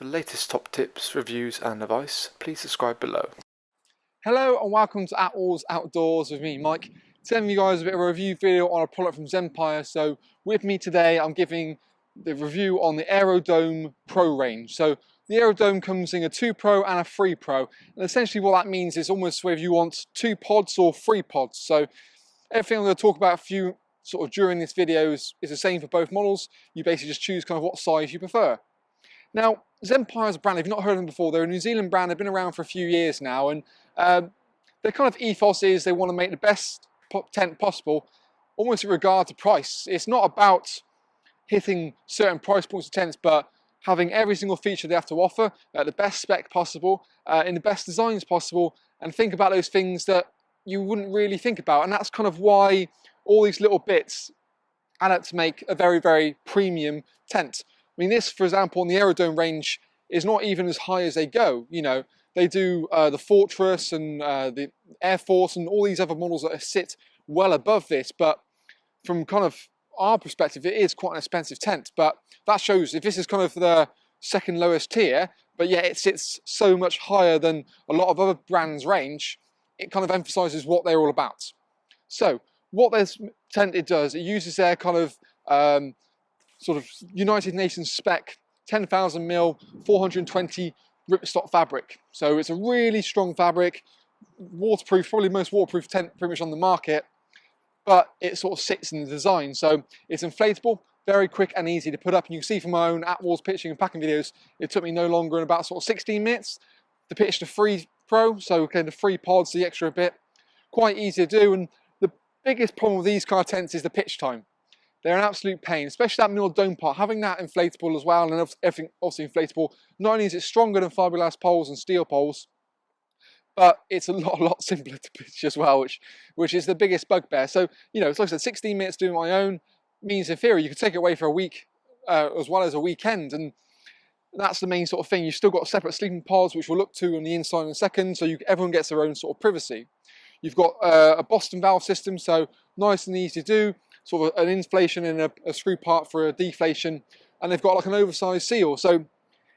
the latest top tips, reviews and advice, please subscribe below. Hello and welcome to Attwoolls Outdoors with me, Mike. Sending you guys a bit of a review video on a product from Zempire. So with me today, I'm giving the review on the Aerodome Pro range. So the Aerodome comes in a 2 Pro and a 3 Pro. And essentially what that means is almost whether you want 2 pods or 3 pods. So everything I'm going to talk about during this video is the same for both models. You basically just choose kind of what size you prefer. Now, Zempire is a brand, if you've not heard of them before, they're a New Zealand brand. They've been around for a few years now, and their kind of ethos is they want to make the best tent possible, almost in regard to price. It's not about hitting certain price points of tents, but having every single feature they have to offer at the best spec possible, in the best designs possible, and think about those things that you wouldn't really think about. And that's kind of why all these little bits add up to make a very, very premium tent. I mean, this, for example, on the Aerodome range is not even as high as they go. You know, they do the Fortress and the Air Force and all these other models that sit well above this. But from kind of our perspective, it is quite an expensive tent. But that shows if this is kind of the second lowest tier, but yet it sits so much higher than a lot of other brands' range, it kind of emphasizes what they're all about. So what this tent it does, it uses their kind of sort of United Nations spec 10,000 mil 420 ripstop fabric. So it's a really strong fabric, waterproof, probably the most waterproof tent pretty much on the market, but it sort of sits in the design. So it's inflatable, very quick and easy to put up. And you can see from my own Attwoolls pitching and packing videos, it took me no longer than about sort of 16 minutes to pitch the 3 Pro, so again the 3 pods, the extra bit, quite easy to do. And the biggest problem with these kind of tents is the pitch time. They're an absolute pain, especially that middle dome part. Having that inflatable as well, and everything obviously inflatable, not only is it stronger than fiberglass poles and steel poles, but it's a lot simpler to pitch as well, which is the biggest bugbear. So, you know, it's like I said, 16 minutes doing my own means in theory you could take it away for a week as well as a weekend, and that's the main sort of thing. You've still got separate sleeping pods, which we'll look to on the inside in a second, so everyone gets their own sort of privacy. You've got a Boston valve system, so nice and easy to do. Sort of an inflation and a screw part for a deflation, and they've got like an oversized seal. So,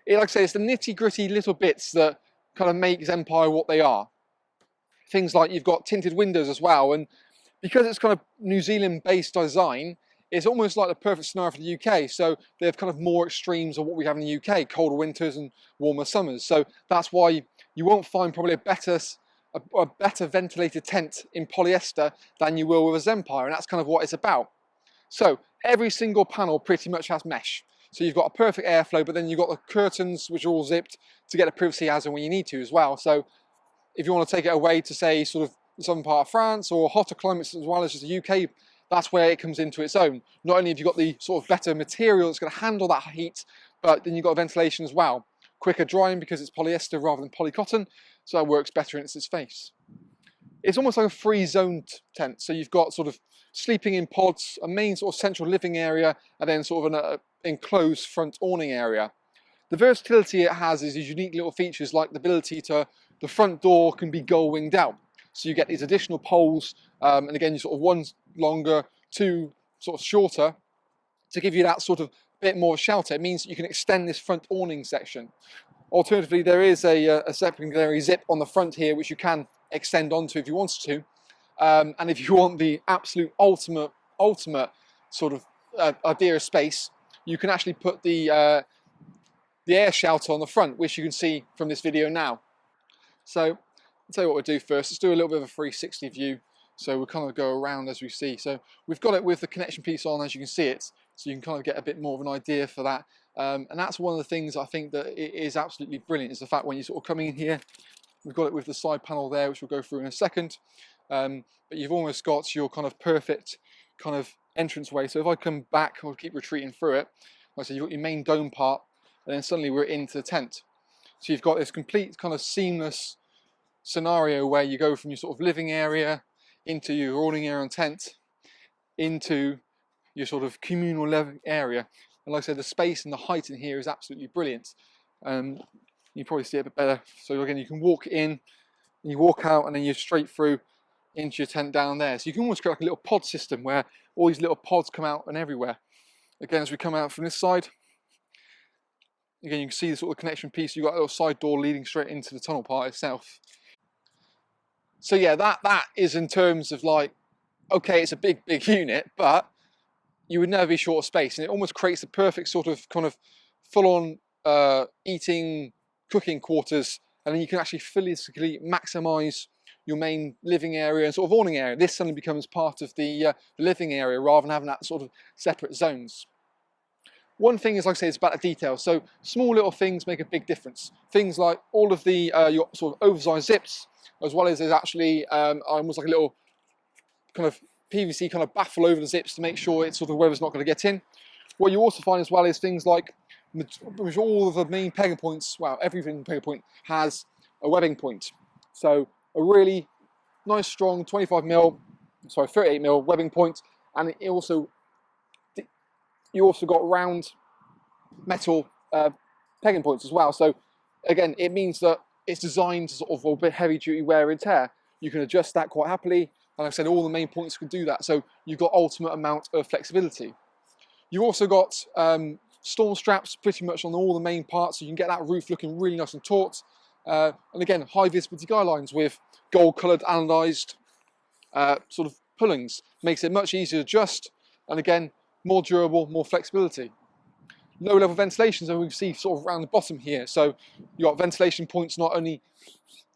like I say, it's the nitty-gritty little bits that kind of make Zempire what they are. Things like you've got tinted windows as well, and because it's kind of New Zealand-based design, it's almost like the perfect scenario for the UK. So they have kind of more extremes of what we have in the UK, colder winters and warmer summers. So that's why you won't find probably a better ventilated tent in polyester than you will with a Zempire, and that's kind of what it's about. So every single panel pretty much has mesh. So you've got a perfect airflow, but then you've got the curtains which are all zipped to get the privacy as and when you need to as well. So if you want to take it away to say sort of the southern part of France or hotter climates as well as just the UK, that's where it comes into its own. Not only have you got the sort of better material that's going to handle that heat, but then you've got ventilation as well. Quicker drying because it's polyester rather than polycotton, so it works better in its face. It's almost like a free-zoned tent, so you've got sort of sleeping in pods, a main sort of central living area, and then sort of an enclosed front awning area. The versatility it has is these unique little features like the ability to, the front door can be gull winged out, so you get these additional poles, and again, you sort of one's longer, 2 sort of shorter, to give you that sort of bit more shelter. It means that you can extend this front awning section. Alternatively, there is a secondary zip on the front here which you can extend onto if you wanted to, and if you want the absolute ultimate sort of idea of space, you can actually put the air shelter on the front, which you can see from this video now. So I'll tell you what we'll do first. Let's do a little bit of a 360 view. So we'll kind of go around as we see. So we've got it with the connection piece on, as you can see it, so you can kind of get a bit more of an idea for that. And that's one of the things I think that it is absolutely brilliant, is the fact when you're sort of coming in here, we've got it with the side panel there, which we'll go through in a second. But you've almost got your kind of perfect kind of entranceway. So if I come back, I'll keep retreating through it. Like I said, you've got your main dome part, and then suddenly we're into the tent. So you've got this complete kind of seamless scenario where you go from your sort of living area into your awning area and tent, into your sort of communal living area. And like I said, the space and the height in here is absolutely brilliant. You probably see it a bit better. So again, you can walk in, and you walk out, and then you're straight through into your tent down there. So you can almost create like a little pod system where all these little pods come out and everywhere. Again, as we come out from this side, Again, you can see the sort of connection piece. You've got a little side door leading straight into the tunnel part itself. So yeah, that is in terms of like, okay, it's a big unit, but you would never be short of space, and it almost creates the perfect sort of kind of full-on eating, cooking quarters, and then you can actually physically maximise your main living area and sort of awning area. This suddenly becomes part of the living area rather than having that sort of separate zones. One thing is, like I say, it's about the details. So small little things make a big difference. Things like all of the your sort of oversized zips, as well as there's actually almost like a little kind of PVC kind of baffle over the zips to make sure it's sort of weather's not going to get in. What you also find as well is things like all of the main pegging points, well, everything pegging point has a webbing point. So a really nice strong 38mm webbing point, and you also got round metal pegging points as well. So again, it means that it's designed to sort of a bit heavy duty wear and tear. You can adjust that quite happily. And like I said, all the main points can do that. So you've got ultimate amount of flexibility. You've also got storm straps pretty much on all the main parts, so you can get that roof looking really nice and taut. And again, high visibility guy lines with gold coloured anodized sort of pullings. Makes it much easier to adjust, and again, more durable, more flexibility. Low level ventilation, so we see sort of around the bottom here. So you've got ventilation points not only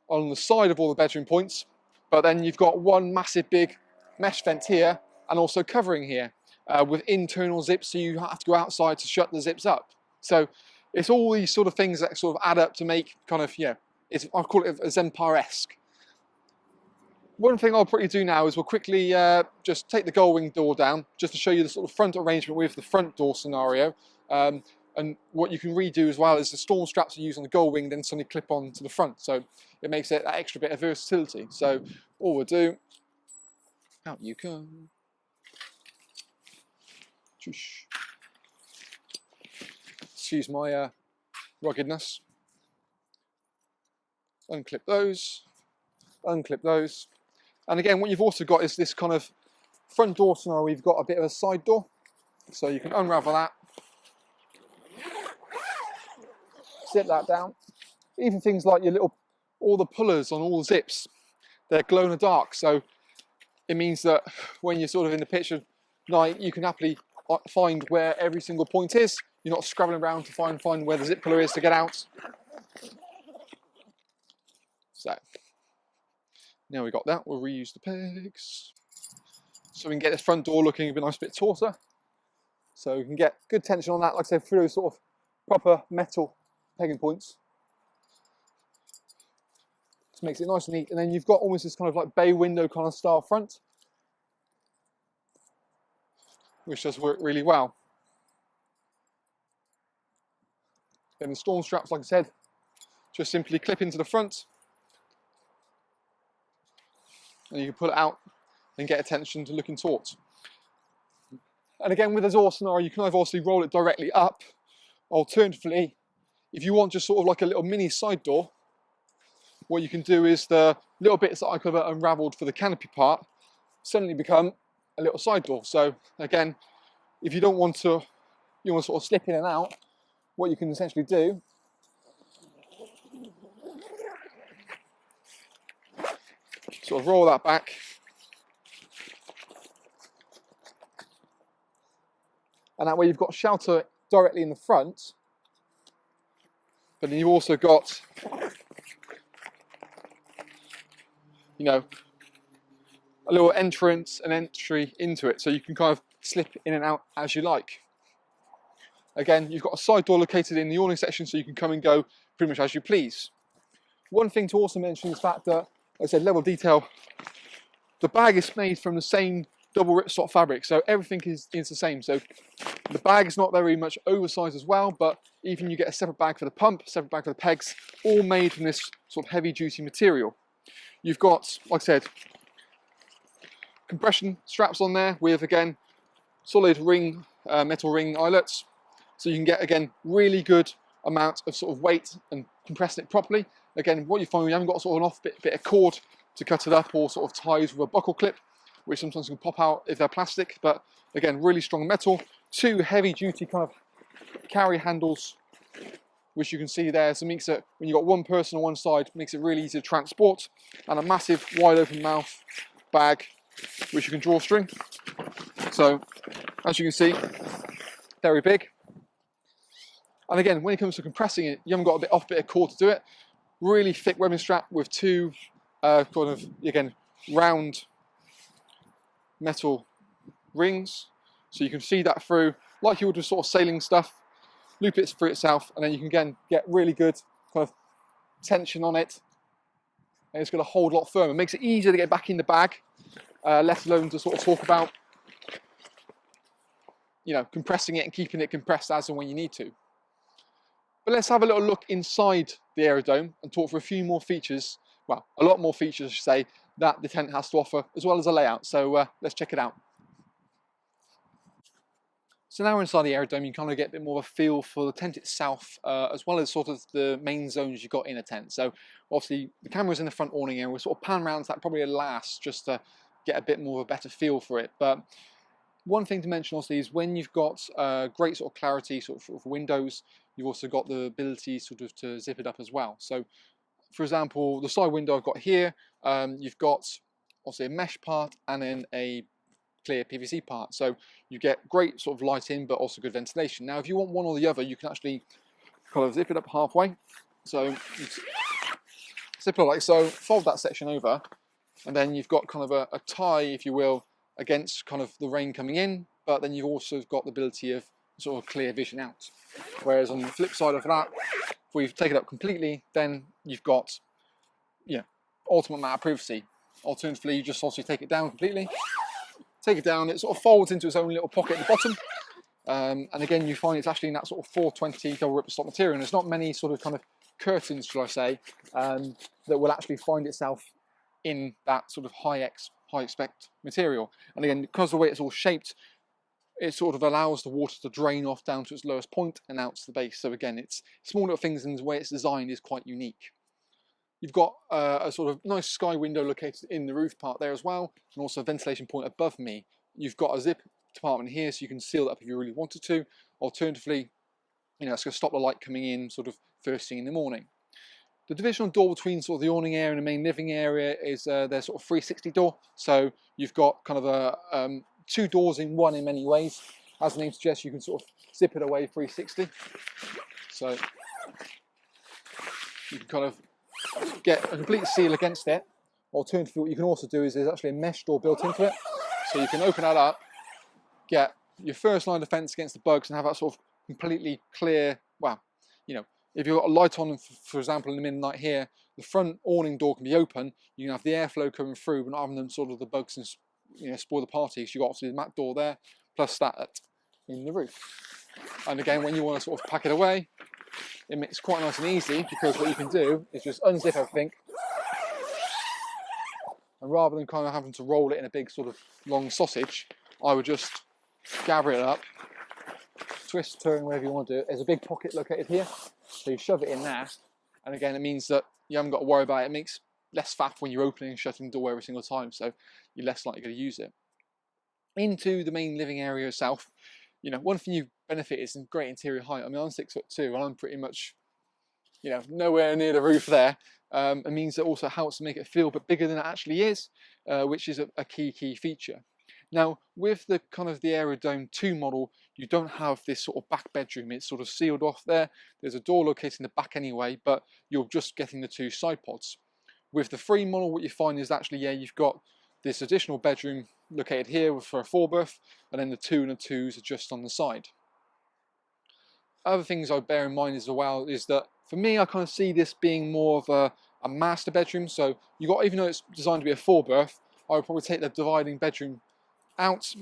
on the side of all the bedroom points, but then you've got one massive big mesh vent here and also covering here with internal zips, so you have to go outside to shut the zips up. So it's all these sort of things that sort of add up to make kind of, yeah, I call it a Zempire-esque. One thing I'll probably do now is we'll quickly just take the gull wing door down just to show you the sort of front arrangement with the front door scenario. And what you can redo as well is the storm straps you use on the gull wing then suddenly clip on to the front. So it makes it that extra bit of versatility. So all we'll do, out you come. Excuse my ruggedness. Unclip those, unclip those. And again, what you've also got is this kind of front door scenario. We've got a bit of a side door. So you can unravel that. Zip that down. Even things like all the pullers on all the zips, they're glow in the dark. So it means that when you're sort of in the pitch of night, you can happily find where every single point is. You're not scrabbling around to find where the zip puller is to get out. So now we got that, we'll reuse the pegs. So we can get this front door looking a nice bit tauter. So we can get good tension on that, like I said, through those sort of proper metal pegging points. Just makes it nice and neat. And then you've got almost this kind of like bay window kind of style front, which does work really well. Then the storm straps, like I said, just simply clip into the front, and you can pull it out and get attention to looking taut. And again, with the door scenario, you can either obviously roll it directly up. Alternatively, if you want just sort of like a little mini side door, what you can do is the little bits that I could have unraveled for the canopy part suddenly become a little side door. So again, if you don't want to, you want to sort of slip in and out, what you can essentially do sort of roll that back, and that way you've got shelter directly in the front, but then you've also got, you know, a little entrance and entry into it, so you can kind of slip in and out as you like. Again, you've got a side door located in the awning section, so you can come and go pretty much as you please. One thing to also mention is the fact that, like I said, level detail, the bag is made from the same double ripstop fabric, so everything is the same. So the bag is not very much oversized as well, but even you get a separate bag for the pump, separate bag for the pegs, all made from this sort of heavy duty material. You've got, like I said, compression straps on there with, again, solid ring, metal ring eyelets, so you can get, again, really good amount of sort of weight and compress it properly. Again, what you find when you haven't got sort of an off bit of cord to cut it up, or sort of ties with a buckle clip, which sometimes can pop out if they're plastic, but again, really strong metal. Two heavy duty kind of carry handles which you can see there. So it makes it, when you've got one person on one side, makes it really easy to transport, and a massive wide open mouth bag, which you can drawstring. So as you can see, very big. And again, when it comes to compressing it, you haven't got a bit of cord to do it. Really thick webbing strap with two kind of, again, round metal rings, so you can feed that through like you would with sort of sailing stuff, loop it through itself, and then you can again get really good kind of tension on it, and it's going to hold a lot firmer. It makes it easier to get back in the bag, let alone to sort of talk about, you know, compressing it and keeping it compressed as and when you need to. But let's have a little look inside the Aerodome and talk for a few more features, well, a lot more features, I should say, that the tent has to offer, as well as a layout. So let's check it out. So now we're inside the Aerodome, you kind of get a bit more of a feel for the tent itself, as well as sort of the main zones you've got in a tent. So obviously the camera's in the front awning area, we'll sort of pan around to that probably last, just to get a bit more of a better feel for it. But one thing to mention also is when you've got great sort of clarity sort of windows, you've also got the ability sort of to zip it up as well. So for example, the side window I've got here, you've got obviously a mesh part and then a clear PVC part. So you get great sort of light in, but also good ventilation. Now, if you want one or the other, you can actually kind of zip it up halfway. So you zip it like so, fold that section over, and then you've got kind of a tie, if you will, against kind of the rain coming in, but then you've also got the ability of sort of clear vision out. Whereas on the flip side of that, if we take it up completely, then you've got, you know, ultimate amount of privacy. Alternatively, you just also take it down completely, take it down, it sort of folds into its own little pocket at the bottom. And again, you find it's actually in that sort of 420 double ripper stock material, and there's not many sort of kind of curtains, shall I say, that will actually find itself in that sort of high spec material. And again, because of the way it's all shaped, it sort of allows the water to drain off down to its lowest point and out to the base. So again, it's small little things, and the way it's designed is quite unique. You've got a sort of nice sky window located in the roof part there as well, and also a ventilation point above me. You've got a zip compartment here, so you can seal it up if you really wanted to. Alternatively, you know, it's going to stop the light coming in sort of first thing in the morning. The divisional door between sort of the awning area and the main living area is their sort of 360 door. So you've got kind of a two doors in one in many ways. As the name suggests, you can sort of zip it away 360. So you can kind of get a complete seal against it. Alternatively, what you can also do is there's actually a mesh door built into it. So you can open that up, get your first line of defense against the bugs, and have that sort of completely clear, well, you know, if you've got a light on, for example, in the middle of the night here, the front awning door can be open, you can have the airflow coming through, but not having them sort of the bugs and, you know, spoil the party, because you've got obviously the mat door there, plus that in the roof. And again, when you want to sort of pack it away, it makes it quite nice and easy, because what you can do is just unzip everything, and rather than kind of having to roll it in a big sort of long sausage, I would just gather it up, twist, turn, whatever you want to do. There's a big pocket located here, so you shove it in there, and again, it means that you haven't got to worry about it. It makes less faff when you're opening and shutting the door every single time, so you're less likely to use it. Into the main living area itself, you know, one thing you benefit is in great interior height. I mean, I'm 6'2", and I'm pretty much, you know, nowhere near the roof there. It means it also helps to make it feel a bit bigger than it actually is, which is a key feature. Now, with the kind of the Aerodome 2 model, you don't have this sort of back bedroom. It's sort of sealed off there. There's a door located in the back anyway, but you're just getting the two side pods. With the 3 model, what you find is actually, yeah, you've got this additional bedroom located here for a 4-berth, and then the 2 and the 2s are just on the side. Other things I bear in mind as well is that for me, I kind of see this being more of a master bedroom. So you got, even though it's designed to be a 4-berth, I would probably take the dividing bedroom out,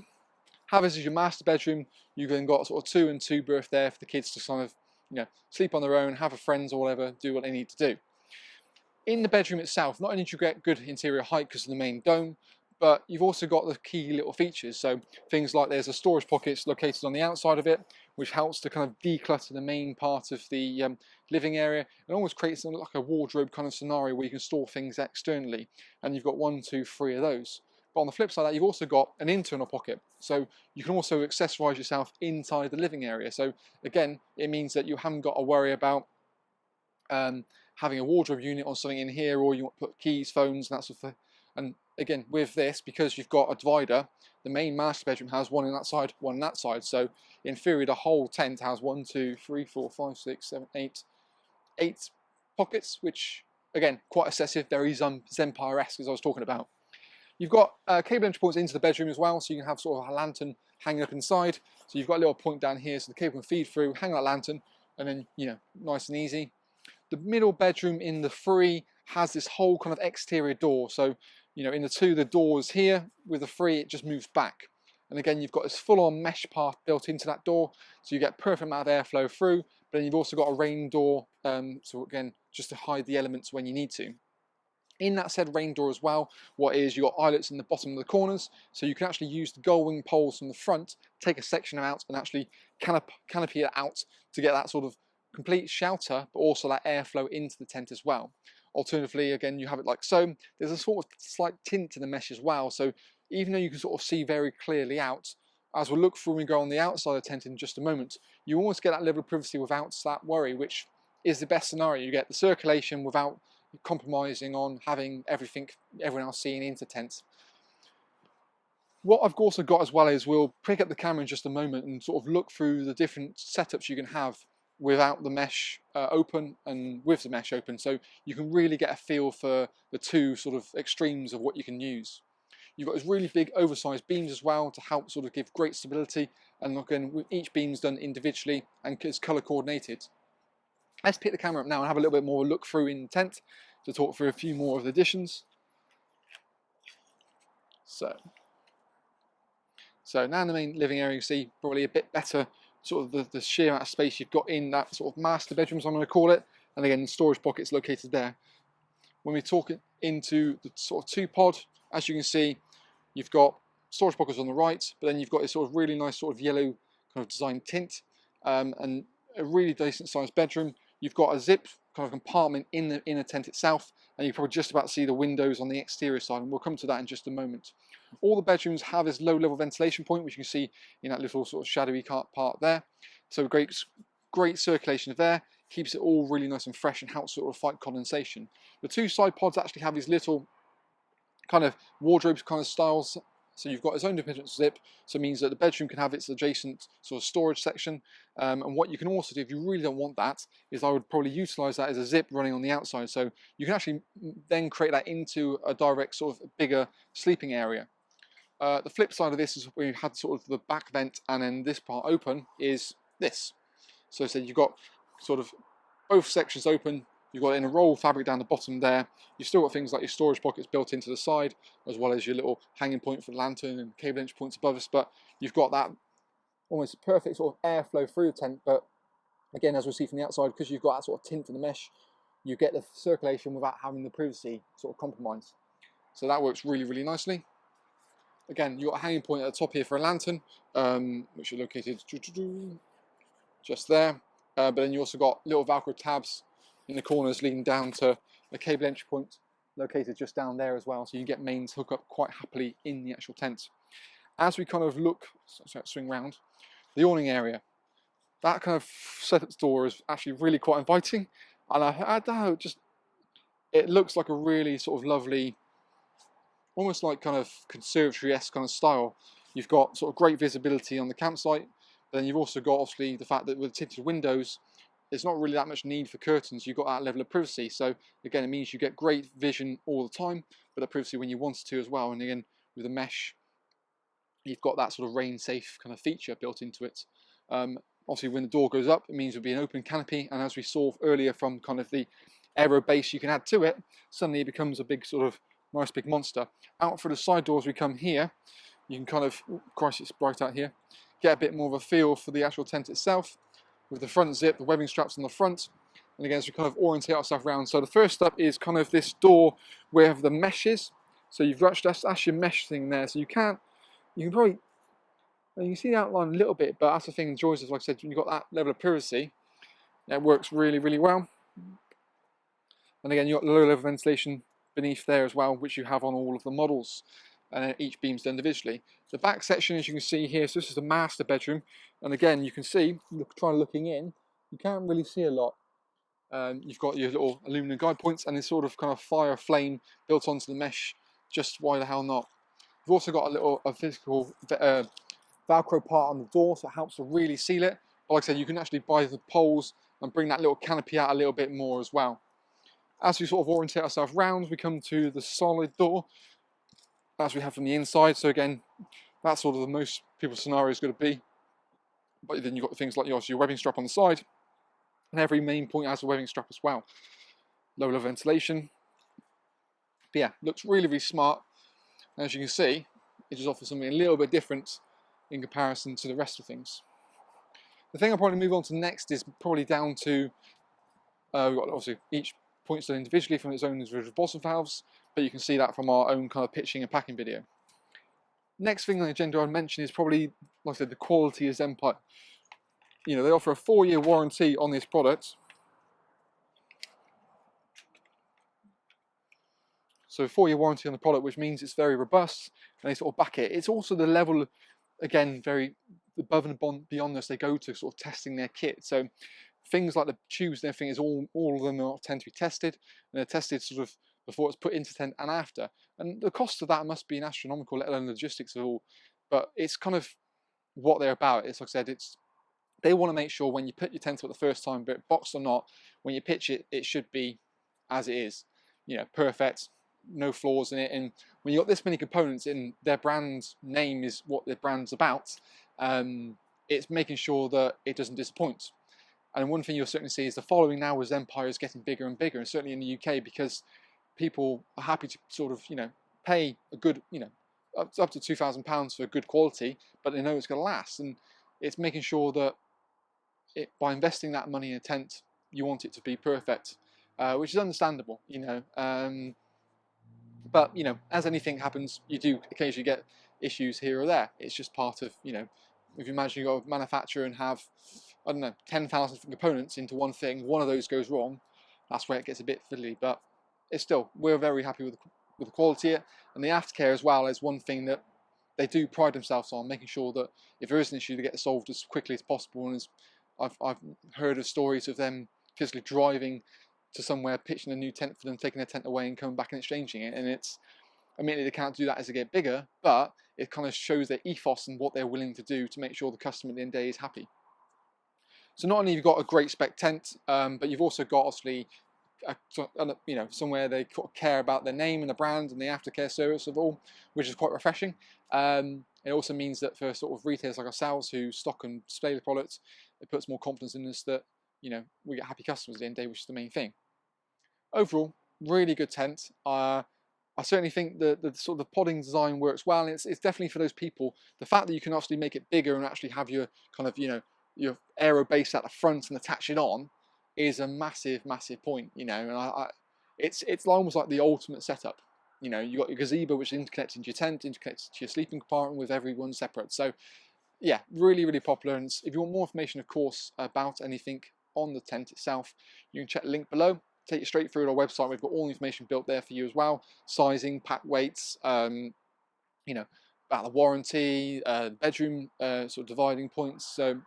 have this as your master bedroom. You've then got sort of 2 and 2 berth there for the kids to kind of, you know, sleep on their own, have a friends or whatever, do what they need to do. In the bedroom itself, not only do you get good interior height because of the main dome, but you've also got the key little features. So things like there's a storage pocket located on the outside of it, which helps to kind of declutter the main part of the living area, and almost creates like a wardrobe kind of scenario where you can store things externally. And you've got 1, 2, 3 of those. But on the flip side of that, you've also got an internal pocket. So you can also accessorize yourself inside the living area. So again, it means that you haven't got to worry about having a wardrobe unit on something in here, or you want to put keys, phones, and that sort of thing. And again, with this, because you've got a divider, the main master bedroom has one on that side, one on that side. So in theory, the whole tent has 1, 2, 3, 4, 5, 6, 7, 8 pockets, which again, quite excessive, very Zempire-esque, as I was talking about. You've got cable entry points into the bedroom as well, so you can have sort of a lantern hanging up inside. So you've got a little point down here, so the cable can feed through, hang that lantern, and then, you know, nice and easy. The middle bedroom in the 3 has this whole kind of exterior door. So, you know, in the 2, the door is here. With the 3, it just moves back. And again, you've got this full-on mesh path built into that door, so you get perfect amount of airflow through. But then you've also got a rain door, so again, just to hide the elements when you need to. In that said rain door as well, what is, you've got eyelets in the bottom of the corners, so you can actually use the gull wing poles from the front, take a section out and actually canopy it out to get that sort of complete shelter, but also that airflow into the tent as well. Alternatively, again, you have it like so. There's a sort of slight tint to the mesh as well, so even though you can sort of see very clearly out, as we'll look through when we go on the outside of the tent in just a moment, you always get that level of privacy without that worry, which is the best scenario. You get the circulation without compromising on having everyone else seeing into tents. What I've also got as well is we'll pick up the camera in just a moment and sort of look through the different setups you can have without the mesh open and with the mesh open, so you can really get a feel for the two sort of extremes of what you can use. You've got these really big oversized beams as well to help sort of give great stability, and again, each beam's done individually and is color coordinated. Let's pick the camera up now and have a little bit more look through in the tent to talk through a few more of the additions. So now in the main living area, you see probably a bit better sort of the sheer amount of space you've got in that sort of master bedrooms, I'm going to call it, and again, the storage pockets located there. When we talk into the sort of 2-pod, as you can see, you've got storage pockets on the right, but then you've got this sort of really nice sort of yellow kind of design tint, and a really decent sized bedroom. You've got a zip kind of compartment in the inner tent itself, and you can probably just about see the windows on the exterior side, and we'll come to that in just a moment. All the bedrooms have this low level ventilation point, which you can see in that little sort of shadowy part there. So great circulation of air, keeps it all really nice and fresh and helps sort of fight condensation. The 2 side pods actually have these little kind of wardrobes kind of styles. So you've got its own independent zip, so it means that the bedroom can have its adjacent sort of storage section. And what you can also do, if you really don't want that, is I would probably utilize that as a zip running on the outside. So you can actually then create that into a direct sort of bigger sleeping area. The flip side of this is where you had sort of the back vent and then this part open is this. So you've got sort of both sections open. You've got in a roll fabric down the bottom there. You've still got things like your storage pockets built into the side, as well as your little hanging point for the lantern and cable entry points above us. But you've got that almost perfect sort of airflow through the tent. But again, as we'll see from the outside, because you've got that sort of tint to the mesh, you get the circulation without having the privacy sort of compromised. So that works really, really nicely. Again, you've got a hanging point at the top here for a lantern, which are located just there. But then you also got little Velcro tabs in the corners leading down to a cable entry point located just down there as well, so you can get mains hook up quite happily in the actual tent. As we kind of look, swing round, the awning area, that kind of setup door is actually really quite inviting, and I don't know, just it looks like a really sort of lovely, almost like kind of conservatory-esque kind of style. You've got sort of great visibility on the campsite, but then you've also got obviously the fact that with tinted windows, there's not really that much need for curtains. You've got that level of privacy. So again, it means you get great vision all the time, but the privacy when you want to as well. And again, with the mesh, you've got that sort of rain safe kind of feature built into it. Obviously when the door goes up, it means it'll be an open canopy. And as we saw earlier from kind of the aero base you can add to it, suddenly it becomes a big sort of nice big monster. Out through the side doors we come here, you can kind of, Christ, it's bright out here, get a bit more of a feel for the actual tent itself. With the front zip, the webbing straps on the front, and again as we kind of orientate ourselves around. So the first up is kind of this door where the mesh is. So you've got that's your mesh thing there. So you can probably, you can see the outline a little bit, but that's the thing in joys, like I said, when you've got that level of privacy, it works really, really well. And again, you've got low level ventilation beneath there as well, which you have on all of the models, and then each beam's done individually. The back section, as you can see here, so this is the master bedroom, and again you can see, looking in, you can't really see a lot. You've got your little aluminum guide points and this sort of kind of fire flame built onto the mesh. Just why the hell not? We've also got a physical Velcro part on the door, so it helps to really seal it. But like I said, you can actually buy the poles and bring that little canopy out a little bit more as well. As we sort of orientate ourselves round, we come to the solid door, as we have from the inside. So again, that's sort of the most people's scenario is going to be. But then you've got things like your webbing strap on the side, and every main point has a webbing strap as well. Low level ventilation. But yeah, looks really, really smart. And as you can see, it just offers something a little bit different in comparison to the rest of things. The thing I'll probably move on to next is probably down to, we've got obviously each point's done individually from its own individual bottom valves, but you can see that from our own kind of pitching and packing video. Next thing on the agenda I'd mention is probably, like I said, the quality of Zempire. You know, they offer a 4-year warranty on this product. So a 4-year warranty on the product, which means it's very robust, and they sort of back it. It's also the level, again, very above and beyond this they go to sort of testing their kit. So things like the tubes and everything is all of them tend to be tested, and they're tested sort of before it's put into tent and after. And the cost of that must be an astronomical, let alone the logistics of all. But it's kind of what they're about. It's like I said, they want to make sure when you put your tent up the first time, but boxed or not, when you pitch it, it should be as it is. You know, perfect, no flaws in it. And when you've got this many components in their brand name is what their brand's about, it's making sure that it doesn't disappoint. And one thing you'll certainly see is the following now with Zempire is getting bigger and bigger, and certainly in the UK, because people are happy to sort of, you know, pay a good, you know, up to £2,000 for good quality, but they know it's going to last. And it's making sure that by investing that money in a tent, you want it to be perfect, which is understandable, you know. But, you know, as anything happens, you do occasionally get issues here or there. It's just part of, you know, if you imagine you've got a manufacturer and have, I don't know, 10,000 components into one thing, one of those goes wrong, that's where it gets a bit fiddly. But it's still, we're very happy with the quality of it. And the aftercare as well is one thing that they do pride themselves on, making sure that if there is an issue, they get it solved as quickly as possible. And I've heard of stories of them physically driving to somewhere, pitching a new tent for them, taking their tent away and coming back and exchanging it. And it's, admittedly they can't do that as they get bigger, but it kind of shows their ethos and what they're willing to do to make sure the customer at the end of the day is happy. So not only have you got a great spec tent, but you've also got obviously you know, somewhere they care about their name and the brand and the aftercare service of all, which is quite refreshing. It also means that for sort of retailers like ourselves who stock and display the products, it puts more confidence in us that, you know, we get happy customers at the end of the day, which is the main thing. Overall, really good tent. I certainly think the sort of the podding design works well, and it's definitely for those people. The fact that you can actually make it bigger and actually have your kind of, you know, your aero base at the front and attach it on is a massive point, you know. And it's almost like the ultimate setup. You know, you got your gazebo which is interconnected to your tent, interconnected to your sleeping compartment with everyone separate. So yeah, really popular. And if you want more information, of course, about anything on the tent itself, you can check the link below. Take you straight through to our website. We've got all the information built there for you as well. Sizing, pack weights, you know, about the warranty, bedroom sort of dividing points. So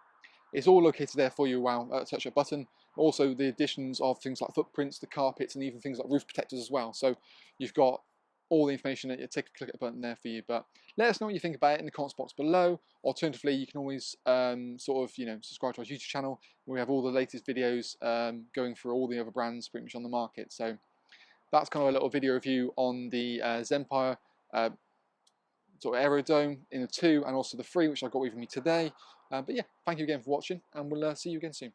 it's all located there for you. Wow, touch a button. Also the additions of things like footprints, the carpets, and even things like roof protectors as well. So you've got all the information that you take a click at a button there for you. But let us know what you think about it in the comments box below. Alternatively, you can always sort of, you know, subscribe to our YouTube channel. We have all the latest videos going through all the other brands pretty much on the market. So that's kind of a little video review on the Zempire sort of Aerodome in the 2 and also the 3, which I got with me today. But yeah, thank you again for watching, and we'll see you again soon.